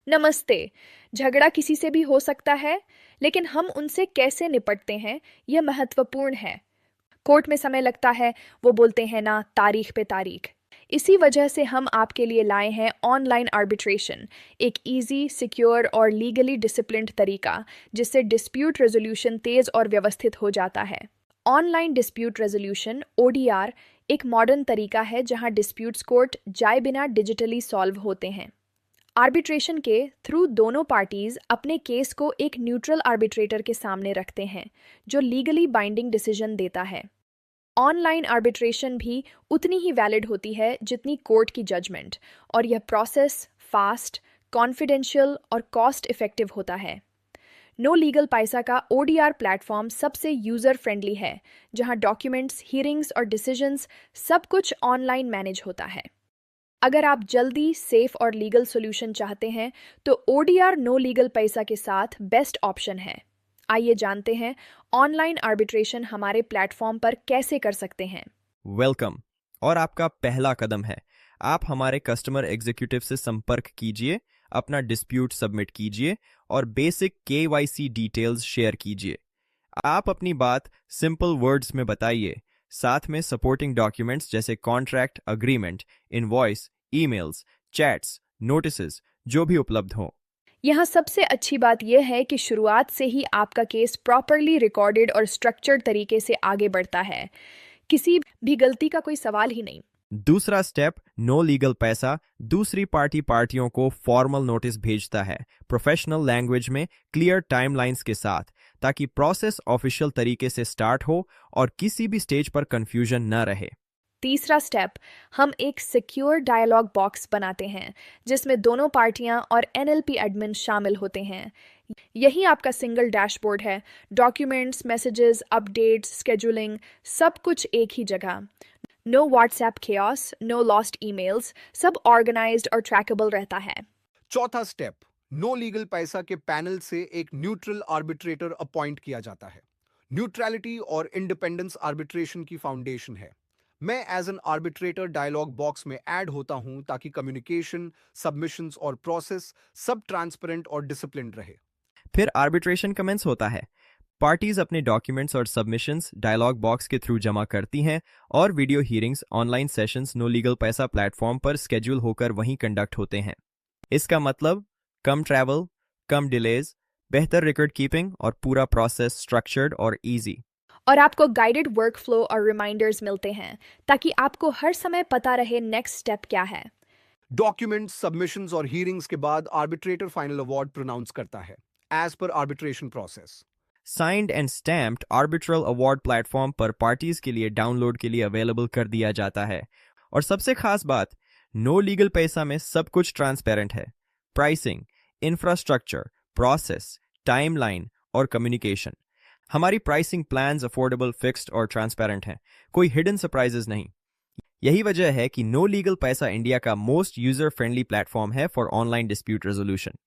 नमस्ते। झगड़ा किसी से भी हो सकता है, लेकिन हम उनसे कैसे निपटते हैं, यह महत्वपूर्ण है। कोर्ट में समय लगता है, वो बोलते हैं ना, तारीख पे तारीख। इसी वजह से हम आपके लिए लाए हैं ऑनलाइन आर्बिट्रेशन, एक इजी, सिक्योर और लीगली डिसिप्लिन्ड तरीका, जिससे डिस्प्यूट रेजोल्यूशन तेज और व्यवस्थित हो जाता है। ऑनलाइन डिस्प्यूट रेजोल्यूशन (ओडीआर) एक मॉडर्न तरीका है जहां डिस्प्यूट्स कोर्ट जाए बिना डिजिटली सॉल्व होते हैं। आर्बिट्रेशन के थ्रू दोनों पार्टीज अपने केस को एक न्यूट्रल आर्बिट्रेटर के सामने रखते हैं, जो लीगली बाइंडिंग डिसीजन देता है। ऑनलाइन आर्बिट्रेशन भी उतनी ही वैलिड होती है जितनी कोर्ट की जजमेंट, और यह प्रोसेस फास्ट, कॉन्फिडेंशियल और कॉस्ट इफेक्टिव होता है। नो लीगल पैसा का ओडीआर प्लेटफॉर्म सबसे यूजर फ्रेंडली है, जहां डॉक्यूमेंट्स, हियरिंग्स और डिसीजंस सब कुछ ऑनलाइन मैनेज होता है। अगर आप जल्दी, सेफ और लीगल सॉल्यूशन चाहते हैं, तो ओडीआर नो लीगल पैसा के साथ बेस्ट ऑप्शन है। आइए जानते हैं ऑनलाइन आर्बिट्रेशन हमारे प्लेटफॉर्म पर कैसे कर सकते हैं। वेलकम। और आपका पहला कदम है, आप हमारे कस्टमर एग्जीक्यूटिव से संपर्क कीजिए, अपना डिस्प्यूट सबमिट कीजिए और बेसिक केवाईसी डिटेल्स शेयर कीजिए। आप अपनी बात सिंपल वर्ड्स में बताइए, साथ में सपोर्टिंग डॉक्यूमेंट्स जैसे contract, agreement, invoice, emails, chats, notices जो भी उपलब्ध हों। यहाँ सबसे अच्छी बात यह है कि शुरुआत से ही आपका केस प्रॉपरली रिकॉर्डेड और स्ट्रक्चर्ड तरीके से आगे बढ़ता है। किसी भी गलती का कोई सवाल ही नहीं। दूसरा स्टेप, नो लीगल पैसा दूसरी पार्टियों को फॉर्मल नोटिस भेजता है, प्रोफेशनल लैंग्वेज में, क्लियर टाइमलाइंस के साथ, ताकि प्रोसेस ऑफिशियल तरीके से स्टार्ट हो और किसी भी स्टेज पर कंफ्यूजन न रहे। तीसरा स्टेप, हम एक सिक्योर डायलॉग बॉक्स बनाते हैं, जिसमें दोनों पार्टियां और एनएलपी एडमिन शामिल होते हैं। यही आपका सिंगल डैशबोर्ड है। डॉक्यूमेंट्स, मैसेजेस, अपडेट्स, स्केड्यूलिंग, सब कुछ एक ही जगह। No WhatsApp chaos, no lost emails, सब ऑर्गेनाइज्ड और ट्रैकेबल रहता है। चौथा स्टेप, नो लीगल पैसा के पैनल से एक न्यूट्रल आर्बिट्रेटर अपॉइंट किया जाता है। न्यूट्रलिटी और इंडिपेंडेंस आर्बिट्रेशन की फाउंडेशन है। मैं as an arbitrator dialogue box में ऐड होता हूं ताकि कम्युनिकेशन, सबमिशंस और प्रोसेस सब ट्रांसपेरेंट और डिसिप्लिन्ड रहे। फिर आर्बिट्रेशन कमेंस होता है। पार्टीज अपने डॉक्यूमेंट्स और सबमिशंस डायलॉग बॉक्स के थ्रू जमा करती हैं और video hearings, online sessions No Legal Paisa platform पर स्केड्यूल होकर वहीं कंडक्ट होते हैं। इसका मतलब कम ट्रैवल, कम डिलेज, बेहतर रिकॉर्ड कीपिंग और पूरा प्रोसेस स्ट्रक्चर्ड और इजी। और आपको गाइडेड वर्कफ्लो और रिमाइंडर्स मिलते हैं, ताकि आपको हर समय पता रहे नेक्स्ट स्टेप क्या है। डॉक्यूमेंट्स, सबमिशंस और हियरिंग्स के बाद आर्बिट्रेटर फाइनल अवार्ड प्रोनाउंस करता है एज पर arbitration process. Signed and stamped arbitral award platform पर पार्टीज के लिए डाउनलोड के लिए अवेलेबल कर दिया जाता है। और सबसे खास बात, नो लीगल पैसा में सब कुछ ट्रांसपेरेंट है। प्राइसिंग, इंफ्रास्ट्रक्चर, प्रोसेस, टाइमलाइन और कम्युनिकेशन। हमारी प्राइसिंग प्लान्स अफोर्डेबल, फिक्स्ड और ट्रांसपेरेंट हैं, कोई हिडन सरप्राइजेस नहीं। यही वजह है कि नो लीगल पैसा इंडिया का मोस्ट यूजर फ्रेंडली प्लेटफॉर्म है फॉर ऑनलाइन डिस्प्यूट रेजोल्यूशन।